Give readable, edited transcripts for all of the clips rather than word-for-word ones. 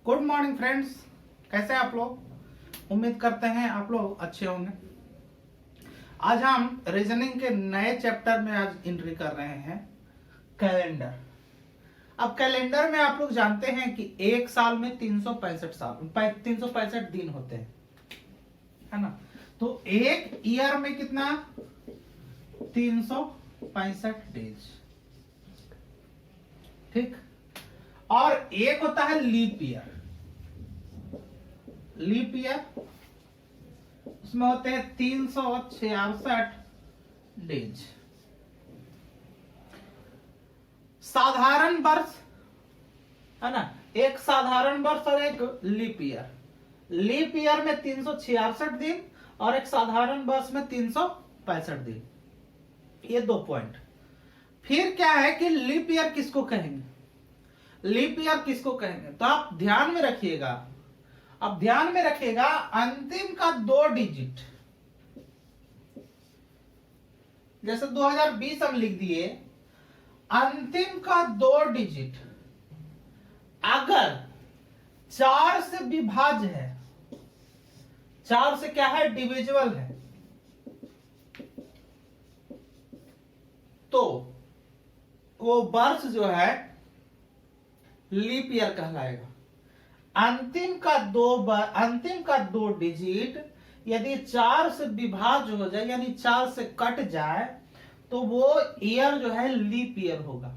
Good morning friends, कैसे हैं आप लोग। उम्मीद करते हैं आप लोग अच्छे होंगे। आज हम रीजनिंग के नए चैप्टर में आज एंट्री कर रहे हैं, कैलेंडर। अब कैलेंडर में आप लोग जानते हैं कि एक साल में 365 दिन होते हैं, है ना। तो एक ईयर में कितना 365 डेज, ठीक। और एक होता है लीप ईयर। लीप ईयर उसमें होते हैं 366 डेज। साधारण वर्ष, है ना, एक साधारण वर्ष और एक लीप ईयर। लीप ईयर में 366 दिन और एक साधारण वर्ष में 365 दिन। ये 2 पॉइंट। फिर क्या है कि लीप ईयर किसको कहेंगे, लीप ईयर किसको कहेंगे, तो आप ध्यान में रखिएगा। अब ध्यान में रखिएगा, अंतिम का 2 डिजिट, जैसे 2020 हम लिख दिए, अंतिम का 2 डिजिट अगर 4 से विभाज्य है, 4 से क्या है, डिविजिबल है, तो वो वर्ष जो है लीप ईयर कहलाएगा। अंतिम का दो डिजिट यदि 4 से विभाज्य हो जाए, यानी 4 से कट जाए, तो वो ईयर जो है लीप ईयर होगा।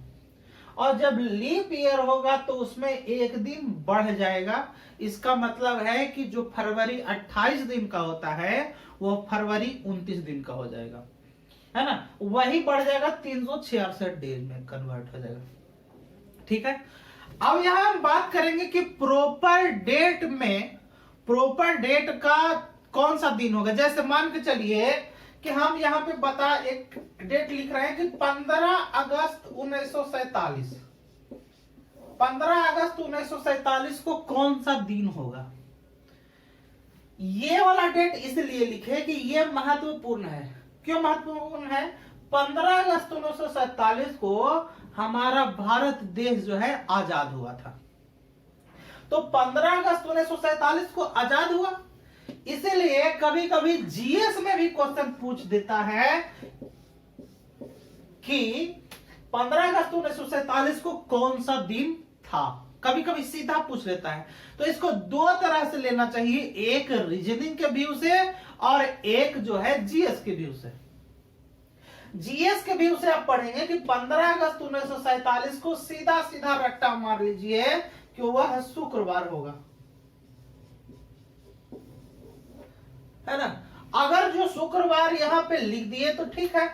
और जब लीप ईयर होगा तो उसमें एक दिन बढ़ जाएगा। इसका मतलब है कि जो फरवरी 28 दिन का होता है वो फरवरी 29 दिन का हो जाएगा, है ना। वही बढ़ जाएगा, 366 डेज में कन्वर्ट हो जाएगा, ठीक है। अब यहां हम बात करेंगे कि प्रॉपर डेट का कौन सा दिन होगा। जैसे मान के चलिए कि हम यहां पे एक डेट लिख रहे हैं कि 15 अगस्त 1947। 15 अगस्त 1947 को कौन सा दिन होगा। ये वाला डेट इसलिए लिखे कि ये महत्वपूर्ण है। क्यों महत्वपूर्ण है? 15 अगस्त 1947 को हमारा भारत देश जो है आजाद हुआ था। तो 15 अगस्त 1947 को आजाद हुआ, इसीलिए कभी कभी जीएस में भी क्वेश्चन पूछ देता है कि 15 अगस्त 1947 को कौन सा दिन था। कभी कभी सीधा पूछ लेता है। तो इसको 2 तरह से लेना चाहिए, एक रीजनिंग के व्यू से और एक जो है जीएस के व्यू से। जीएस के व्यू से आप पढ़ेंगे कि 15 अगस्त 1947 को सीधा सीधा रट्टा मार लीजिए कि वह शुक्रवार होगा, है ना। अगर जो शुक्रवार यहां पे लिख दिए तो ठीक है।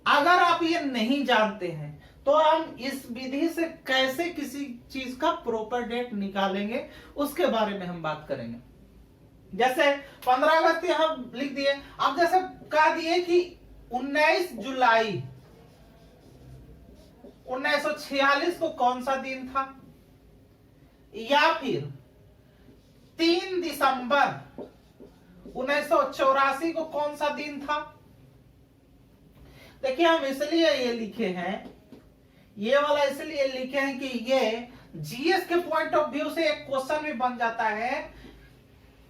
अगर आप ये नहीं जानते हैं तो हम इस विधि से कैसे किसी चीज का प्रॉपर डेट निकालेंगे उसके बारे में हम बात करेंगे। जैसे 15 अगस्त यहां लिख दिए, अब जैसे कह दिए कि 19 जुलाई 1946 को कौन सा दिन था, या फिर 3 दिसंबर 1984 को कौन सा दिन था। देखिए, हम इसलिए ये लिखे हैं, ये वाला इसलिए लिखे हैं कि ये जीएस के पॉइंट ऑफ व्यू से एक क्वेश्चन भी बन जाता है।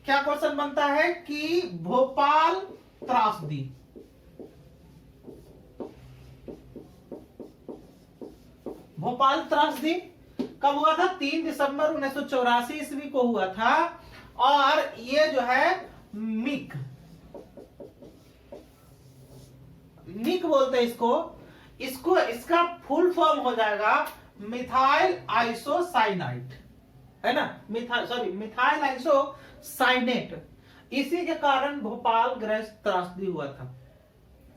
क्या क्वेश्चन बनता है कि भोपाल त्रासदी, भोपाल त्रासदी कब हुआ था? 3 दिसंबर 1984 ईस्वी को हुआ था। और ये जो है मिक बोलते हैं इसको इसका फुल फॉर्म हो जाएगा मिथाइल आइसोसाइनाइट, है ना। Methyl isocyanate. इसी के कारण भोपाल गृह त्रासदी हुआ था।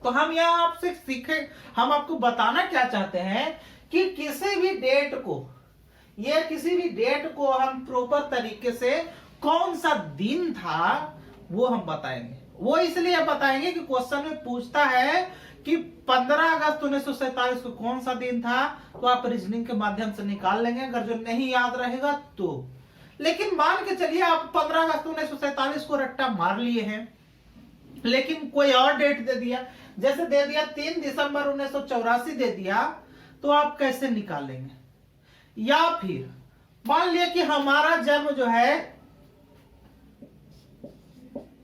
तो हम यहां आपसे सीखे, हम आपको बताना क्या चाहते हैं कि किसी भी डेट को हम प्रॉपर तरीके से कौन सा दिन था वो हम बताएंगे। वो इसलिए बताएंगे कि क्वेश्चन में पूछता है कि 15 अगस्त 1947 को कौन सा दिन था, तो आप रीजनिंग के माध्यम से निकाल लेंगे, अगर जो नहीं याद रहेगा तो। लेकिन मान के चलिए आप 15 अगस्त 1947 को रट्टा मार लिए हैं, लेकिन कोई और डेट दे दिया, जैसे दे दिया 3 दिसंबर 1984 दे दिया, तो आप कैसे निकालेंगे। या फिर मान लिया कि हमारा जन्म जो है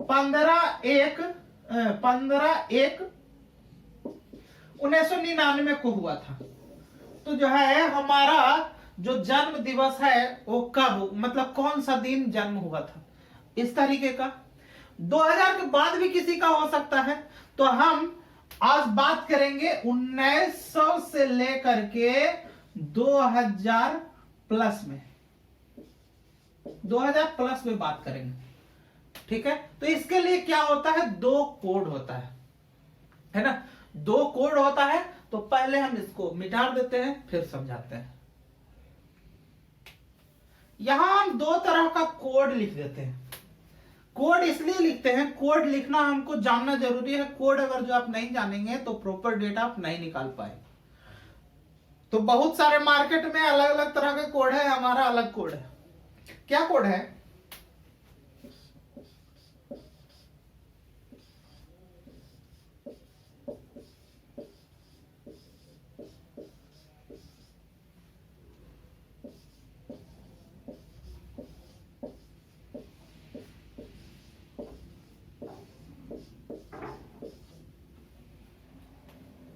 15/1/1999 को हुआ था। तो जो है हमारा जो जन्म दिवस है वो कब, मतलब कौन सा दिन जन्म हुआ था, इस तरीके का। 2000 के बाद भी किसी का हो सकता है। तो हम आज बात करेंगे 1900 से लेकर के 2000 प्लस में, 2000 प्लस में बात करेंगे। ठीक है, तो इसके लिए क्या होता है, दो कोड होता है ना, दो कोड होता है। तो पहले हम इसको मिटा देते हैं, फिर समझाते हैं। यहां हम दो तरह का कोड लिख देते हैं। कोड इसलिए लिखते हैं, कोड लिखना हमको जानना जरूरी है। कोड अगर जो आप नहीं जानेंगे तो प्रॉपर डेटा आप नहीं निकाल पाए। तो बहुत सारे मार्केट में अलग अलग तरह के कोड है, हमारा अलग कोड है। क्या कोड है,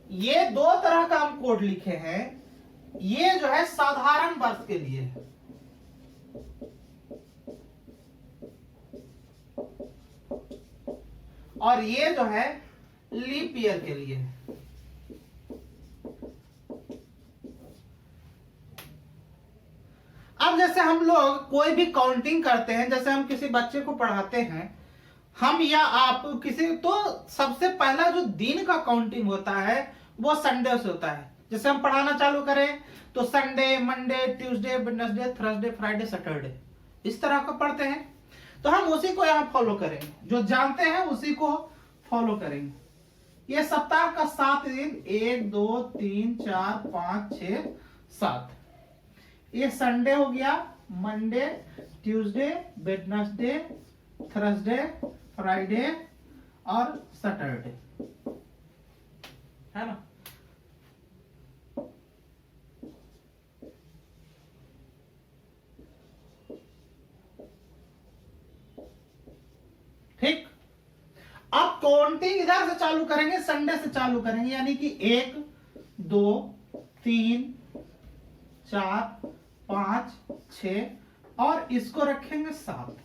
ये दो तरह का हम कोड लिखे हैं। ये जो है साधारण वर्ष के लिए है, और ये जो है लीप ईयर के लिए है। अब जैसे हम लोग कोई भी काउंटिंग करते हैं, जैसे हम किसी बच्चे को पढ़ाते हैं, हम या आप किसी, तो सबसे पहला जो दिन का काउंटिंग होता है वो संडे से होता है। जैसे हम पढ़ाना चालू करें तो Sunday, Monday, Tuesday, Wednesday, Thursday, Friday, Saturday, इस तरह का पढ़ते हैं। तो हम उसी को यहाँ फॉलो करेंगे, जो जानते हैं उसी को फॉलो करेंगे। ये सप्ताह का 7 दिन, 1 2 3 4 5 6 7। ये संडे हो गया, Monday, Tuesday, Wednesday, Thursday, Friday और सैटरडे, है ना। ठीक, अब काउंटिंग इधर से चालू करेंगे, संडे से चालू करेंगे, यानी कि 1 2 3 4 5 6 और इसको रखेंगे 7।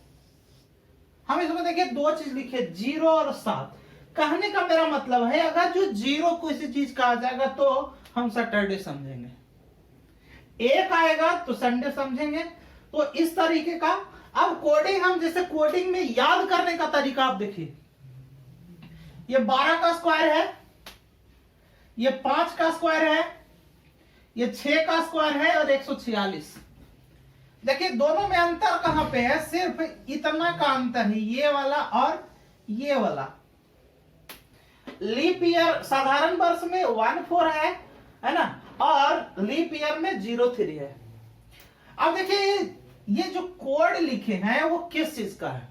हम इसमें देखिए दो चीज लिखे, 0 और 7। कहने का मेरा मतलब है, अगर जो 0 किसी चीज का आ जाएगा तो हम सैटरडे समझेंगे, 1 आएगा तो संडे समझेंगे। तो इस तरीके का। अब कोडिंग, हम जैसे कोडिंग में याद करने का तरीका आप देखिए, ये 12 का स्क्वायर है, ये 5 का स्क्वायर है, ये 6 का स्क्वायर है और 146। देखिए दोनों में अंतर कहां पे है, सिर्फ इतना का अंतर है, ये वाला और ये वाला। लीप ईयर साधारण वर्ष में 14 है ना, और लीप ईयर में 03 है। अब देखिए ये जो कोड लिखे हैं वो किस चीज का है,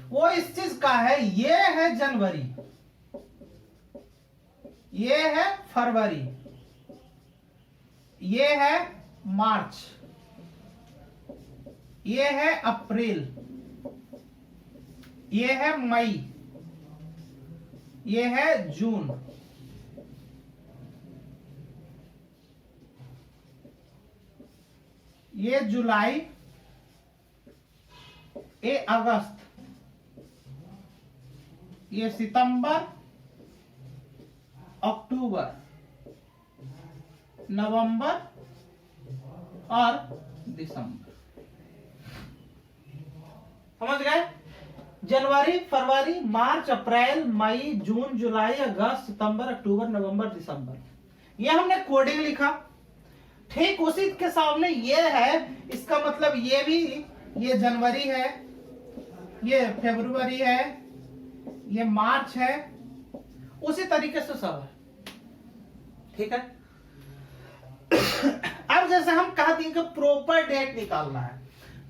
वो इस चीज का है, ये है जनवरी, ये है फरवरी, ये है मार्च, ये है अप्रैल, ये है मई, ये है जून, ये जुलाई, ये अगस्त, ये सितंबर, अक्टूबर, नवंबर और दिसंबर। समझ गए, जनवरी, फरवरी, मार्च, अप्रैल, मई, जून, जुलाई, अगस्त, सितंबर, अक्टूबर, नवंबर, दिसंबर। ये हमने कोडिंग लिखा। ठीक उसी के सामने ये है, इसका मतलब ये भी, ये जनवरी है, ये फरवरी है, ये मार्च है, उसी तरीके से सब है। ठीक है, अब जैसे हम कहते हैं कि प्रॉपर डेट निकालना है,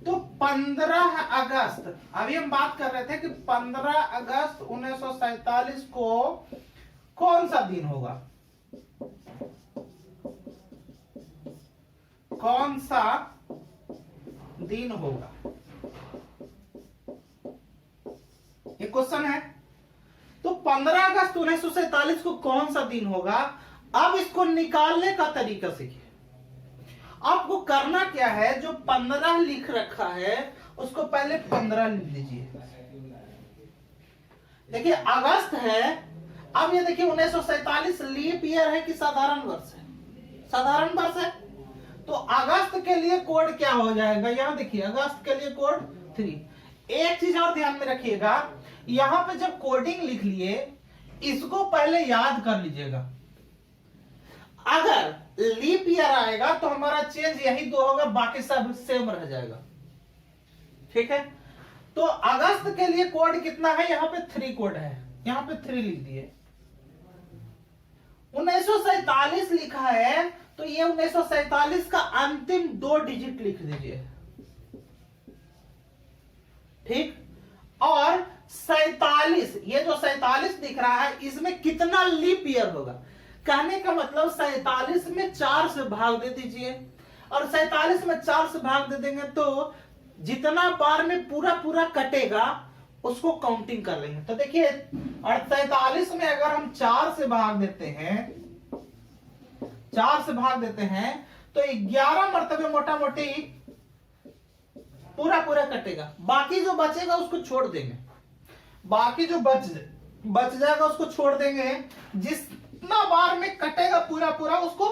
तो 15 अगस्त, अभी हम बात कर रहे थे कि 15 अगस्त 1947 को कौन सा दिन होगा, कौन सा दिन होगा? ये क्वेश्चन है। तो 15 अगस्त 1947 को कौन सा दिन होगा? अब इसको निकालने का तरीका सीखिए। आपको करना क्या है, जो 15 लिख रखा है उसको पहले 15 लिख दीजिए। देखिए अगस्त है, अब ये देखिए 1947 लीप ईयर है कि साधारण वर्ष है? साधारण वर्ष है। तो अगस्त के लिए कोड क्या हो जाएगा? यहां देखिए अगस्त के लिए कोड 3। एक चीज और ध्यान में रखिएगा, यहां पे जब कोडिंग लिख लिए इसको पहले याद कर लीजिएगा। अगर लीप ईयर आएगा तो हमारा चेंज यही 2 होगा, बाकी सब सेम रह जाएगा। ठीक है, तो अगस्त के लिए कोड कितना है? यहां पे 3 कोड है, यहां पे 3 लिख दिए। 1947 लिखा है तो ये 1947 का अंतिम 2 डिजिट लिख दीजिए। ठीक, और 47, ये जो 47 दिख रहा है इसमें कितना लीप ईयर होगा? कहने का मतलब 47 में 4 से भाग दे दीजिए, और 47 में 4 से भाग दे देंगे तो जितना बार में पूरा पूरा कटेगा उसको काउंटिंग कर लेंगे। तो देखिए 47 में अगर हम 4 से भाग देते हैं, 4 से भाग देते हैं तो 11 मरतबे मोटा मोटी पूरा पूरा कटेगा। बाकी जो बचेगा उसको छोड़ देंगे, बाकी जो बच जाएगा उसको छोड़ देंगे। जितना बार में कटेगा पूरा पूरा उसको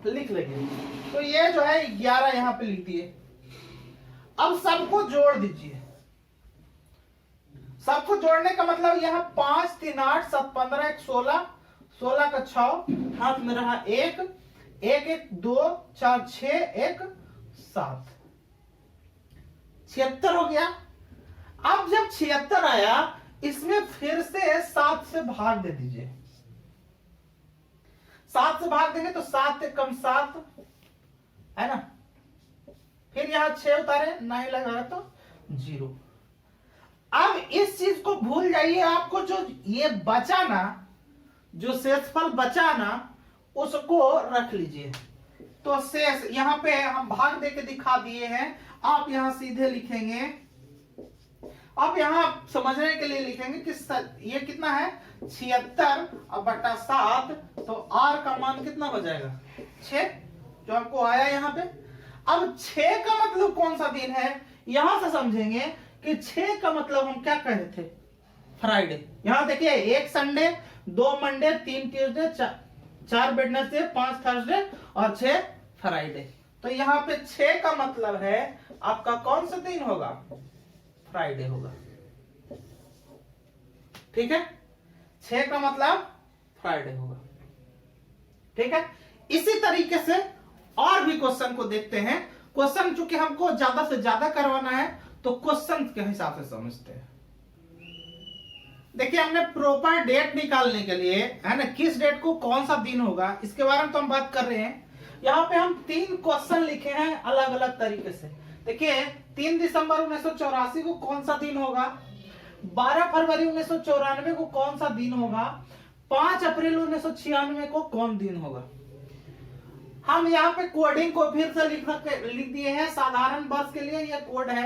लिख लेंगे। तो ये जो है 11 यहां पे लिख दिए। अब सबको जोड़ दीजिए। सबको जोड़ने का मतलब यहां 5 3 8 7 15 1 16, 16 का 6 हाथ में रहा 1 1 1 2 4 6 1 7, 76 हो गया। अब जब 76 आया इसमें फिर से 7 से भाग दे दीजिए। 7 से भाग देंगे तो 7 से कम 7 है ना, फिर यहां 6 उतारे 9 लगाया तो 0। अब इस चीज को भूल जाइए, आपको जो ये बचा ना, जो शेषफल बचा ना उसको रख लीजिए। तो शेष यहां पे हम भाग देके दिखा दिए हैं, आप यहां सीधे लिखेंगे। अब यहां समझने के लिए लिखेंगे कि ये कितना है 76 और बटा 7, तो r का मान कितना हो जाएगा 6, जो आपको आया यहां पे। अब 6 का मतलब कौन सा दिन है यहां से समझेंगे कि 6 का मतलब हम क्या कहे थे, फ्राइडे। यहां देखिए 1 Sunday, 2 Monday, 3 Tuesday, 4 Wednesday, 5 Thursday और 6 फ्राइडे। तो यहां पे 6 का मतलब है आपका कौन सा दिन होगा, फ्राइडे होगा। ठीक है, 6 का मतलब फ्राइडे होगा। ठीक है, इसी तरीके से और भी क्वेश्चन को देखते हैं। क्वेश्चन चूंकि हमको ज्यादा से ज्यादा करवाना है तो क्वेश्चन के हिसाब से समझते हैं। देखिए हमने प्रॉपर डेट निकालने के लिए है ना, किस डेट को कौन सा दिन होगा इसके बारे में तो हम बात कर रहे हैं। यहाँ पे हम 3 क्वेश्चन लिखे हैं अलग अलग तरीके से। देखिए 3 दिसंबर 1984 को कौन सा दिन होगा, 12 फरवरी 1994 को कौन सा दिन होगा, 5 अप्रैल 1996 को कौन दिन होगा। हम यहाँ पे कोडिंग को फिर से लिख दिए हैं। साधारण वर्ष के लिए ये कोड है,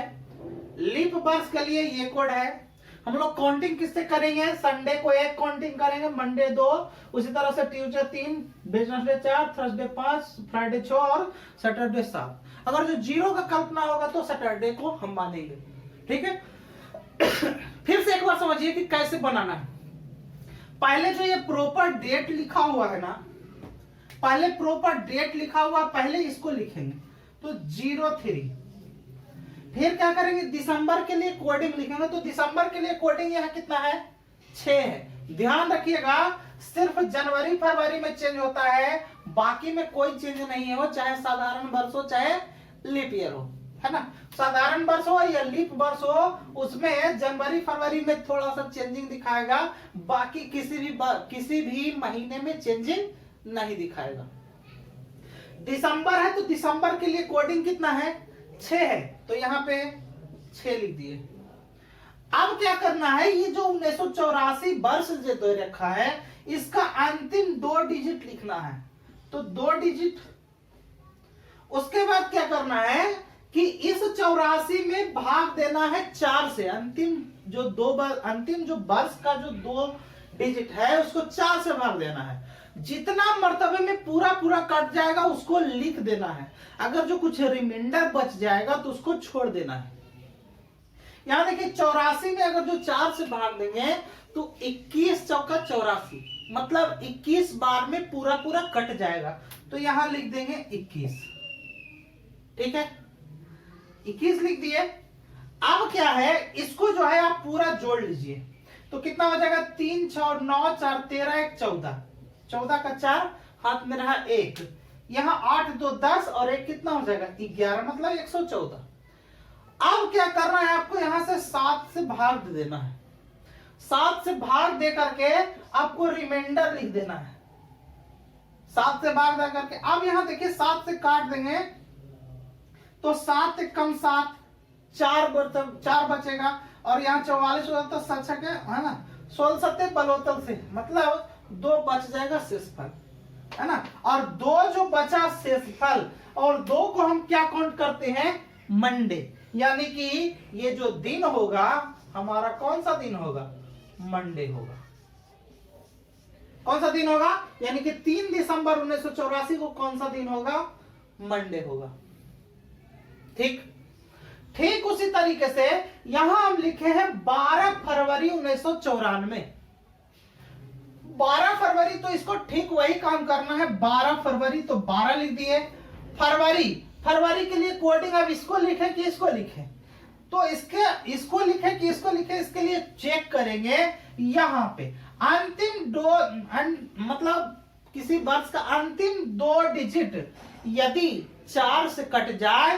लीप वर्ष के लिए ये कोड है। हम लोग काउंटिंग किससे करेंगे, संडे को 1 काउंटिंग करेंगे, मंडे 2, उसी तरह से ट्यूसडे 3, वेडनेसडे 4, थर्सडे 5, फ्राइडे 6 और सैटरडे 7। अगर जो 0 का कल्पना होगा तो सैटरडे को हम मानेंगे। ठीक है, फिर से एक बार समझिए कि कैसे बनाना है। पहले जो ये प्रॉपर डेट लिखा हुआ है ना, पहले प्रॉपर डेट लिखा हुआ पहले इसको लिखेंगे तो 03। फिर क्या करेंगे, दिसंबर के लिए कोडिंग लिखेंगे तो दिसंबर के लिए कोडिंग यहाँ कितना है 6 है। ध्यान रखिएगा सिर्फ जनवरी फरवरी में चेंज होता है, बाकी में कोई चेंज नहीं है, वो चाहे साधारण वर्ष हो चाहे लीप ईयर हो, है ना। साधारण वर्ष हो या लीप वर्ष हो उसमें जनवरी फरवरी में थोड़ा सा चेंजिंग दिखाएगा, बाकी किसी भी महीने में चेंजिंग नहीं दिखाएगा। दिसंबर है तो दिसंबर के लिए कोडिंग कितना है 6 है, तो यहाँ पे 6 लिख दिए। अब क्या करना है, ये जो 1984 वर्ष जो दे रखा है इसका अंतिम 2 डिजिट लिखना है, तो 2 डिजिट। उसके बाद क्या करना है कि इस 84 में भाग देना है 4 से। अंतिम जो वर्ष का जो 2 डिजिट है उसको 4 से भाग देना है। जितना मर्तबे में पूरा पूरा कट जाएगा उसको लिख देना है। अगर जो कुछ रिमाइंडर बच जाएगा तो उसको छोड़ देना है। यहां देखिए 84 में अगर जो 4 से भाग देंगे तो 21 चौका 84, मतलब 21 बार में पूरा पूरा कट जाएगा। तो यहां लिख देंगे 21। ठीक है, 21 लिख दिए। अब क्या है, इसको जो है आप पूरा जोड़ लीजिए तो कितना हो जाएगा, 3 6 9 4 13 1 14, 14 का 4 हाथ में रहा 1, यहां 8 2 10 और 1 कितना हो जाएगा 11, मतलब 114। अब क्या करना है आपको, यहां से 7 से भाग दे देना है। 7 से भाग दे करके आपको रिमाइंडर लिख देना है। 7 से भाग दे करके अब यहां देखिए 7 से काट देंगे तो 7 कम 7, 4 बचेगा और यहाँ 44 होगा तो 7 छके है ना, 16 सत्ते बलोतल से, मतलब 2 बच जाएगा शेषफल, है ना। और 2 जो बचा शेषफल, और 2 को हम क्या काउंट करते हैं, मंडे, यानी कि ये जो दिन होगा हमारा कौन सा दिन होगा, मंडे होगा। कौन सा दिन होगा, यानी कि 3 दिसंबर 1984 को कौन सा दिन होगा, मंडे होगा। ठीक उसी तरीके से यहां हम लिखे हैं 12 फरवरी 1994। 12 फरवरी, तो इसको ठीक वही काम करना है। 12 फरवरी तो 12 लिख दिए। फरवरी के लिए कोडिंग अब इसको लिखे कि इसको लिखे, तो इसको लिखे कि इसको लिखे, इसके लिए चेक करेंगे यहां पे अंतिम 2 मतलब किसी वर्ष का अंतिम 2 डिजिट यदि 4 से कट जाए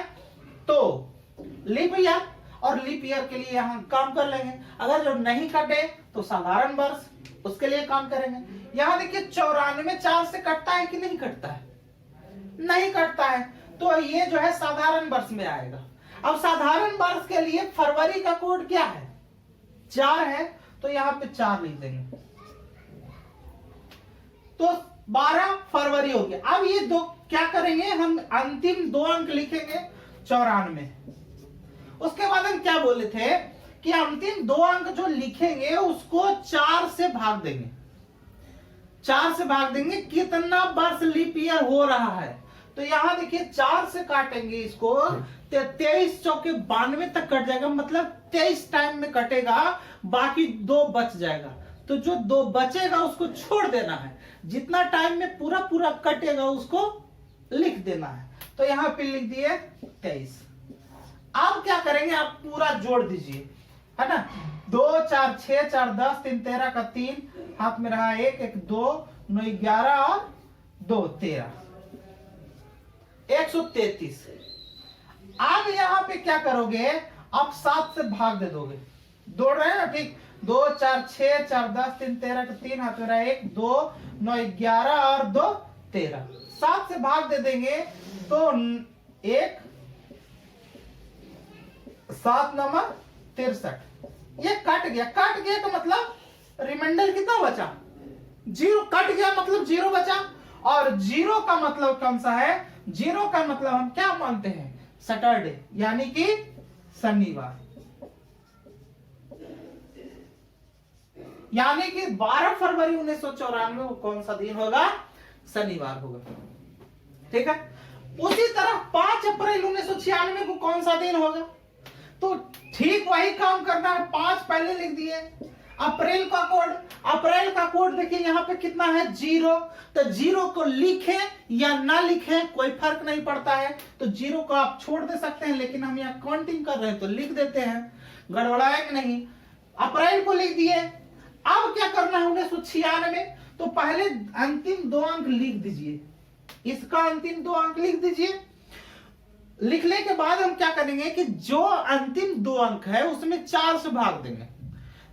तो लीप ईयर, और लीप ईयर के लिए यहां काम कर लेंगे। अगर जो नहीं कटे तो साधारण वर्ष, उसके लिए काम करेंगे। यहां देखिए 94 4 से कटता है कि नहीं कटता है, नहीं कटता है, तो ये जो है साधारण वर्ष में आएगा। अब साधारण वर्ष के लिए फरवरी का कोड क्या है, 4 है, तो यहां पे 4 लिख देंगे, तो 12 फरवरी हो गया। अब ये 2 क्या करेंगे, हम अंतिम 2 अंक लिखेंगे 94। उसके बाद हम क्या बोले थे कि अंतिम 2 अंक जो लिखेंगे उसको 4 से भाग देंगे। 4 से भाग देंगे, कितना वर्ष लीप ईयर हो रहा है, तो यहां देखिए 4 से काटेंगे इसको, 23 चौके 92 तक कट जाएगा, मतलब 23 टाइम में कटेगा, बाकी 2 बच जाएगा। तो जो 2 बचेगा उसको छोड़ देना है, जितना टाइम में पूरा पूरा कटेगा उसको लिख देना है। तो यहां पे लिख दिए 23। अब क्या करेंगे, आप पूरा जोड़ दीजिए, है ना। 2 4 6 4 10 3 13 का 3 हाथ में रहा 1 1 2 9 11 और 2 13, 133। अब यहां पे क्या करोगे, आप 7 से भाग दे दोगे, दौड़ रहे हैं ना, ठीक। 2 4 6 4 10 3 13 का 3 हाथ में रहा 1 2 9 11 और 2 13, 7 से भाग दे देंगे तो 1 7 नंबर 63, ये कट गया तो मतलब रिमाइंडर कितना बचा, 0। कट गया मतलब 0 बचा, और 0 का मतलब कौन सा है, 0 का मतलब हम क्या मानते हैं, सैटरडे, यानी कि शनिवार। यानी कि 12 फरवरी 1994 को कौन सा दिन होगा, शनिवार होगा। ठीक है, उसी तरह 5 अप्रैल 1996 को कौन सा दिन होगा, तो ठीक वही काम करना है। 5 पहले लिख दिए। अप्रैल का कोड देखिए यहाँ पे कितना है, 0। तो 0 को लिखे या ना लिखे कोई फर्क नहीं पड़ता है, तो 0 को आप छोड़ दे सकते हैं, लेकिन हम यहाँ काउंटिंग कर रहे हैं तो लिख देते हैं, गड़बड़ाएंगे नहीं। अप्रैल को लिख दिए। अब क्या करना है 1996, तो पहले अंतिम 2 अंक लिख दीजिए, इसका अंतिम 2 अंक लिख दीजिए। लिखने के बाद हम क्या करेंगे कि जो अंतिम 2 अंक है उसमें 4 से भाग देंगे,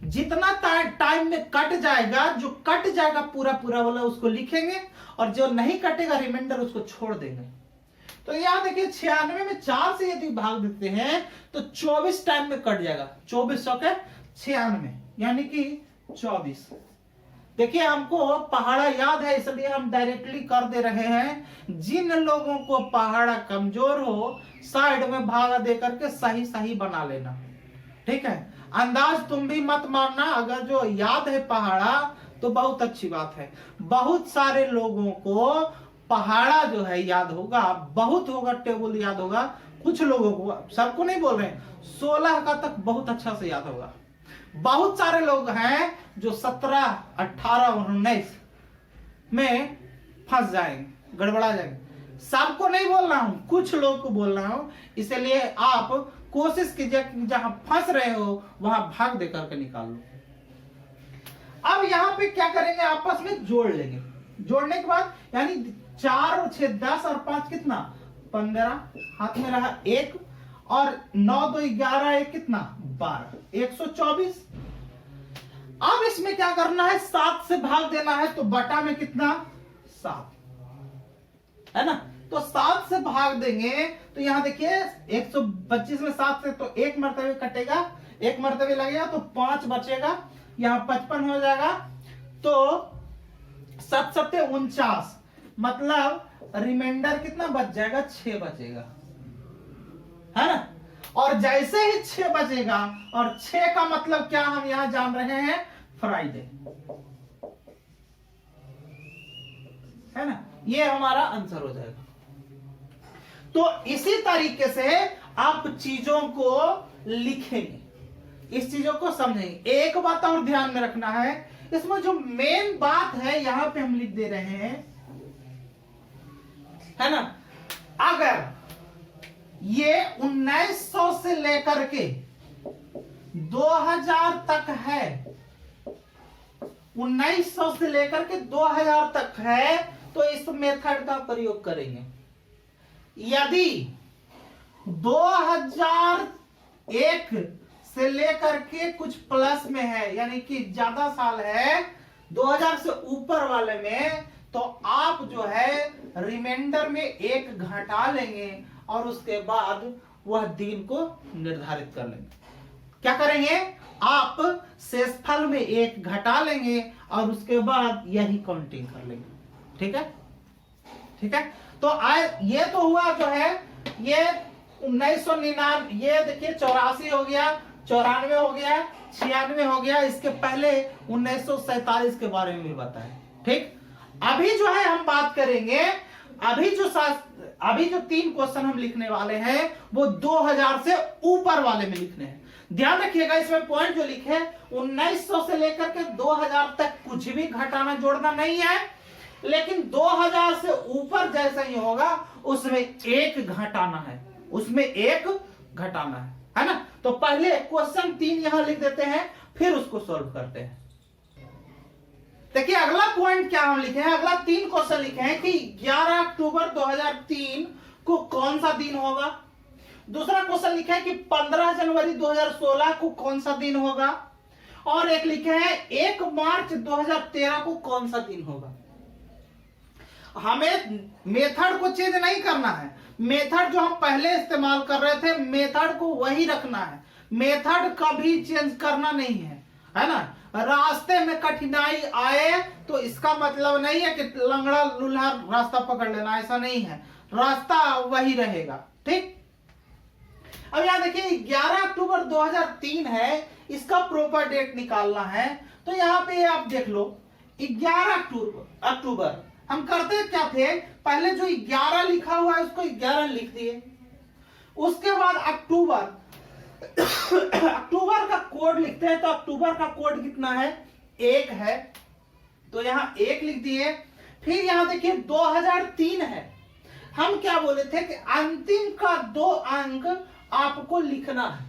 जितना टाइम में कट जाएगा, जो कट जाएगा पूरा पूरा वाला उसको लिखेंगे, और जो नहीं कटेगा रिमाइंडर उसको छोड़ देंगे। तो यहां देखिए 96 में 4 से यदि भाग देते हैं तो 24 टाइम में कट जाएगा, 24 96, यानी कि 24। देखिए हमको पहाड़ा याद है इसलिए हम डायरेक्टली कर दे रहे हैं। जिन लोगों को पहाड़ा कमजोर हो साइड में भागा दे करके सही सही बना लेना, ठीक है। अंदाज तुम भी मत मारना, अगर जो याद है पहाड़ा तो बहुत अच्छी बात है। बहुत सारे लोगों को पहाड़ा जो है याद होगा, बहुत होगा टेबल याद होगा, कुछ लोगों को, सबको नहीं बोल रहे, 16 का तक बहुत अच्छा से याद होगा। बहुत सारे लोग हैं जो 17, 18 और 19 में फंस जाएंगे, गड़बड़ा जाएंगे। सबको नहीं बोल रहा हूं, कुछ लोग को बोल रहा हूं, इसलिए आप कोशिश कीजिए कि जहां फंस रहे हो वहां भाग दे करके निकाल लो। अब यहां पे क्या करेंगे, आपस में जोड़ लेंगे। जोड़ने के बाद यानी 4 और 6 10 और 5 कितना 15, हाथ में रहा 1 और 9 2 11 1 कितना 12, 124। अब इसमें क्या करना है, 7 से भाग देना है, तो बटा में कितना 7 है ना। तो 7 से भाग देंगे तो यहां देखिए 125 में 7 से तो 1 मरतबे कटेगा, 1 मरतबे लगेगा तो 5 बचेगा, यहां 55 हो जाएगा। तो 7 7 49, मतलब रिमाइंडर कितना बच जाएगा 6 बचेगा, है ना। और जैसे ही 6 बचेगा, और 6 का मतलब क्या हम यहां जान रहे हैं, फ्राइडे, है ना। ये हमारा आंसर हो जाएगा। तो इसी तरीके से आप चीजों को लिखेंगे, इस चीजों को समझेंगे। एक बात और ध्यान में रखना है, इसमें जो मेन बात है यहां पे हम लिख दे रहे हैं, है ना। अगर ये 1900 से लेकर के 2000 तक है, 1900 से लेकर के 2000 तक है, तो इस मेथड का प्रयोग करेंगे। यदि 2001 से लेकर के कुछ प्लस में है, यानी कि ज्यादा साल है 2000 से ऊपर वाले में, तो आप जो है रिमाइंडर में 1 घटा लेंगे और उसके बाद वह दिन को निर्धारित कर लेंगे। क्या करेंगे, आप शेषफल में 1 घटा लेंगे और उसके बाद यही काउंटिंग कर लेंगे, ठीक है, ठीक है। तो ये तो हुआ जो है ये 1999, ये देखिए 84 हो गया, 94 हो गया, 96 हो गया। इसके पहले 1947 के बारे में भी बताएं, ठीक। अभी जो है हम बात करेंगे, अभी जो 3 क्वेश्चन हम लिखने वाले हैं वो 2000 से ऊपर वाले में लिखने हैं। ध्यान रखिएगा, इसमें पॉइंट जो लिखे 1900 से लेकर के 2000 तक कुछ भी घटाना जोड़ना नहीं है, लेकिन 2000 से ऊपर जैसा ही होगा उसमें 1 घटाना है, उसमें 1 घटाना है ना। तो पहले क्वेश्चन 3 यहां लिख देते हैं, फिर उसको सॉल्व करते हैं। देखिए अगला पॉइंट क्या हम लिखे हैं, अगला 3 क्वेश्चन लिखे हैं कि 11 अक्टूबर 2003 को कौन सा दिन होगा। दूसरा क्वेश्चन लिखा है कि 15 जनवरी 2016 को कौन सा दिन होगा, और एक लिखे हैं 1 मार्च 2013 को कौन सा दिन होगा। हमें मेथड को चेंज नहीं करना है, मेथड जो हम पहले इस्तेमाल कर रहे थे मेथड को वही रखना है, मेथड कभी चेंज करना नहीं है ना। रास्ते में कठिनाई आए तो इसका मतलब नहीं है कि लंगड़ा लूल्हा रास्ता पकड़ लेना, ऐसा नहीं है, रास्ता वही रहेगा, ठीक। अब यहां देखिए 11 अक्टूबर 2003 है, इसका प्रॉपर डेट निकालना है। तो यहां पे आप देख लो 11 अक्टूबर हम करते क्या थे, पहले जो 11 लिखा हुआ है उसको 11 लिख दिए, उसके बाद अक्टूबर अक्टूबर का कोड लिखते हैं। तो अक्टूबर का कोड कितना है 1 है, तो यहां 1 लिख दिए। फिर यहां देखिए 2003 है, हम क्या बोले थे कि अंतिम का 2 अंक आपको लिखना है,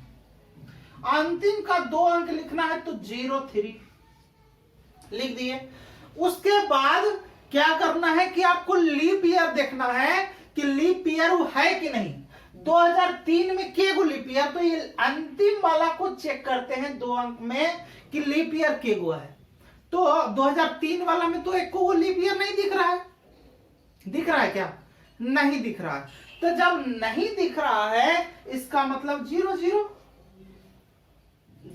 अंतिम का 2 अंक लिखना है, तो 03 लिख दिए। उसके बाद क्या करना है कि आपको लीप ईयर देखना है कि लीप ईयर है कि नहीं। 2003 में केगो लीप ईयर, तो ये अंतिम वाला को चेक करते हैं 2 अंक में कि लीप ईयर केगो है। तो 2003 वाला में तो एक को लीप ईयर नहीं दिख रहा है, दिख रहा है क्या, नहीं दिख रहा है। तो जब नहीं दिख रहा है इसका मतलब 00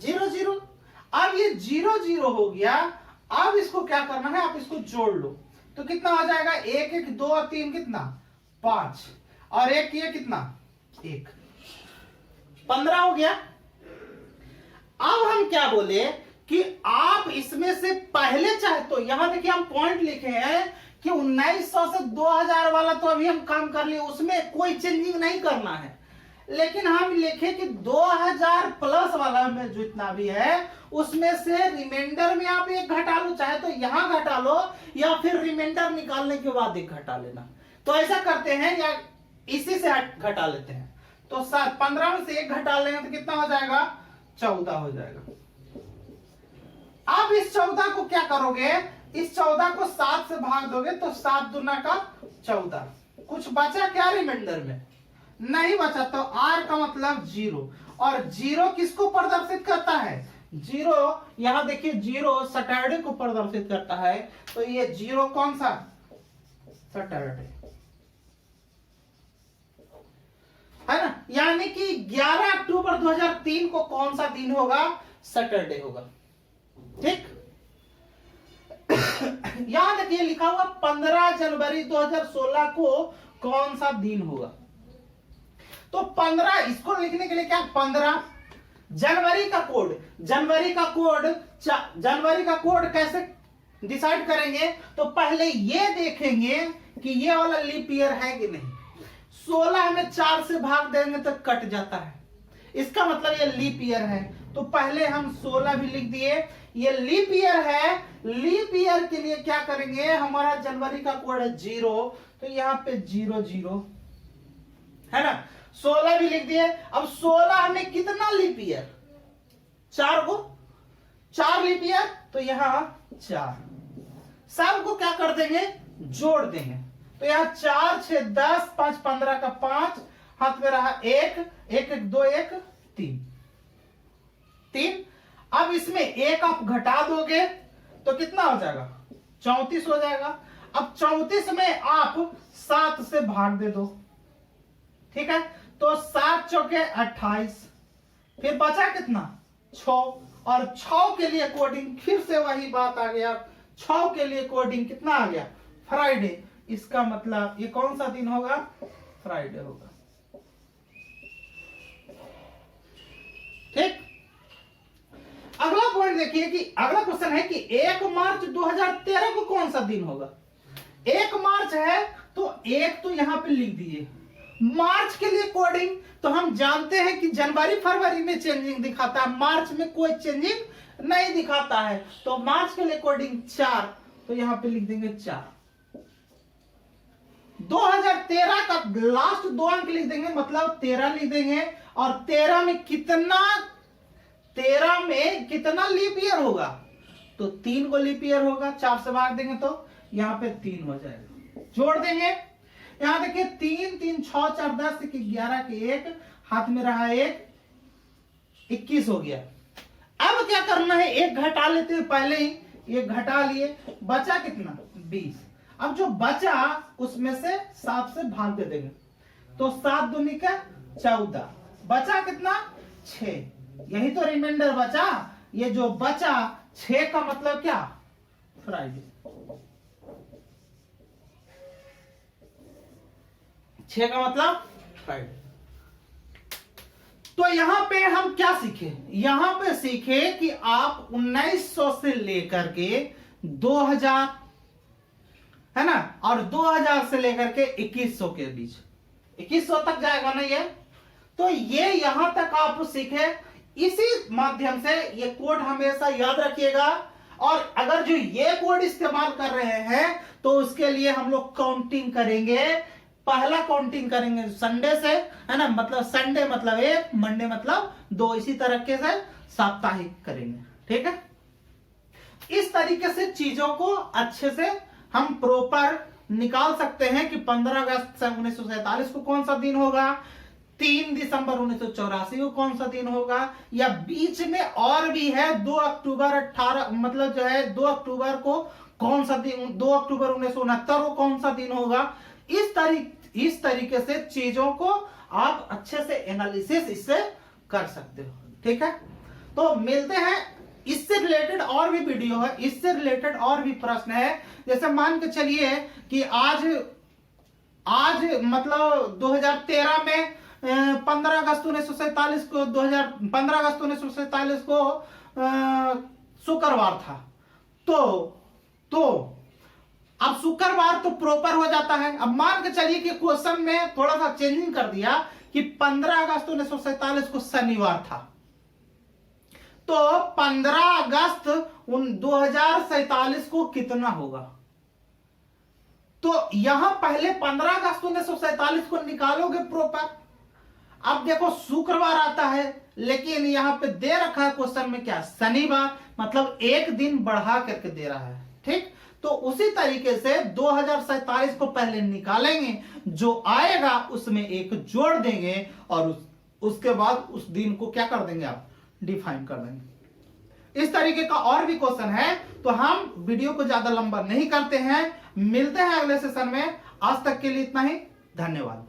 00। अब ये 00 हो गया। अब इसको क्या करना है, आप इसको जोड़ लो तो कितना हो जाएगा, 1 1 2 और 3 कितना 5 और 1 ये कितना 1, 15 हो गया। अब हम क्या बोले कि आप इसमें से पहले चाहे तो यहां देखिए हम पॉइंट लिखे हैं कि 1900 से 2000 वाला तो अभी हम काम कर लिए, उसमें कोई चेंजिंग नहीं करना है, लेकिन हम लिखे कि 2000 प्लस वाला में जितना भी है उसमें से रिमाइंडर में आप एक घटा लो, चाहे तो यहां घटा लो या फिर रिमाइंडर निकालने के बाद एक घटा लेना। तो ऐसा करते हैं या इसी से घटा लेते हैं, तो 15 में से एक घटा लेंगे तो कितना हो जाएगा, 14 हो जाएगा। अब इस 14 को क्या करोगे, इस 14 को 7 से भाग दोगे तो 7 दूना का 14, कुछ बचा क्या रिमाइंडर में, नहीं बचा, तो r का मतलब 0, और 0 किसको प्रदर्शित करता है, 0 यहां देखिए 0 सैटरडे को प्रदर्शित करता है, तो ये 0 कौन सा, सैटरडे है ना, यानी कि 11 अक्टूबर 2003 को कौन सा दिन होगा, सैटरडे होगा। ठीक, यहां देखिए लिखा हुआ 15 जनवरी 2016 को कौन सा दिन होगा, तो 15 इसको लिखने के लिए क्या, 15 जनवरी का कोड, जनवरी का कोड कैसे डिसाइड करेंगे, तो पहले ये देखेंगे कि ये वाला लीप ईयर है कि नहीं, 16 में 4 से भाग देंगे तो कट जाता है, इसका मतलब ये लीप ईयर है, तो पहले हम 16 भी लिख दिए, ये लीप ईयर है, लीप ईयर के लिए क्या करेंगे, हमारा जनवरी का कोड है 0, तो यहाँ पे 00 है ना, 16 भी लिख दिए। अब 16 में कितना लीप ईयर, 4 को 4 लीप ईयर, तो यहाँ 4, सब को क्या कर देंगे, जोड़ देंगे, तो यहाँ 4 6 10 5 15 का 5, हाथ में रहा 1 1 1 2 1 3। अब इसमें एक आप घटा दोगे तो कितना हो जाएगा, 34 हो जाएगा। अब 34 में आप 7 से भाग दे दो, ठीक है, तो 7 चौके 28, फिर बचा कितना 6, और 6 के लिए कोडिंग फिर से वही बात आ गया, 6 के लिए कोडिंग कितना आ गया, फ्राइडे, इसका मतलब ये कौन सा दिन होगा, फ्राइडे होगा। ठीक, अगला पॉइंट देखिए कि अगला क्वेश्चन है कि 1 मार्च 2013 को कौन सा दिन होगा, 1 मार्च है तो 1 तो यहां पे लिख दिए, मार्च के लिए कोडिंग तो हम जानते हैं कि जनवरी फरवरी में चेंजिंग दिखाता है, मार्च में कोई चेंजिंग नहीं दिखाता है, तो मार्च के लिए कोडिंग 4, तो यहां पे लिख देंगे 4। 2013 का लास्ट 2 अंक लिख देंगे, मतलब 13 लिख देंगे, और 13 में कितना लीप ईयर होगा, तो 3 को लीप ईयर होगा, 4 से भाग देंगे तो यहाँ पे 3 हो जाएगा, जोड़ देंगे, यहां देखिए 3 3 6 4 10 11 के 1, हाथ में रहा 1 21 हो गया। अब क्या करना है, एक घटा लेते हैं, पहले ही एक घटा लिए, बचा कितना 20, अब जो बचा उसमें से 7 से भाग दे देंगे, तो 7 दूनी का 14, बचा कितना 6, यही तो रिमाइंडर बचा, ये जो बचा 6 का मतलब क्या, फ्राइडे, 6 का मतलब फ्राइडे। तो यहां पे हम क्या सीखे, यहां पे सीखे कि आप 1900 से लेकर के 2000 है ना, और 2000 से लेकर के 2100 के बीच, 2100 तक जाएगा ना ये, तो ये यहां तक आप सीखे, इसी माध्यम से ये कोड हमेशा याद रखिएगा, और अगर जो ये कोड इस्तेमाल कर रहे हैं तो उसके लिए हम लोग काउंटिंग करेंगे, पहला काउंटिंग करेंगे संडे से, है ना, मतलब संडे मतलब 1, मंडे मतलब 2, इसी तरीके से साप्ताहिक करेंगे, ठीक है। इस तरीके से चीजों को अच्छे से हम प्रॉपर निकाल सकते हैं कि 15 अगस्त 1947 को कौन सा दिन होगा, 3 दिसंबर 1984 को कौन सा दिन होगा, या बीच में और भी है 2 अक्टूबर 18 मतलब जो है 2 अक्टूबर को कौन सा दिन, 2 अक्टूबर 1969 को कौन सा दिन होगा। इस तरीके से चीजों को आप अच्छे से एनालिसिस इससे कर सकते हो, ठीक है। तो मिलते हैं इससे रिलेटेड और भी वीडियो है, इससे रिलेटेड और भी प्रश्न है। जैसे मान के चलिए कि आज मतलब 2013 में 15 अगस्त 1947 को 15 अगस्त 1947 को शुक्रवार था। तो अब शुक्रवार तो प्रॉपर हो जाता है। अब मान के चलिए कि क्वेश्चन में थोड़ा सा चेंजिंग कर दिया कि 15 अगस्त 1947 को शनिवार था, तो 15 अगस्त 2047 को कितना होगा? तो यहां पहले 15 अगस्त 1947 को निकालोगे प्रॉपर। अब देखो शुक्रवार आता है, लेकिन यहां पे दे रखा है क्वेश्चन में क्या, शनिवार, मतलब एक दिन बढ़ा करके दे रहा है। ठीक, तो उसी तरीके से 2047 को पहले निकालेंगे, जो आएगा उसमें एक जोड़ देंगे और उसके बाद उस दिन को क्या कर देंगे, आप डिफाइन कर देंगे। इस तरीके का और भी क्वेश्चन है। तो हम वीडियो को ज्यादा लंबा नहीं करते हैं, मिलते हैं अगले सेशन में। आज तक के लिए इतना ही, धन्यवाद।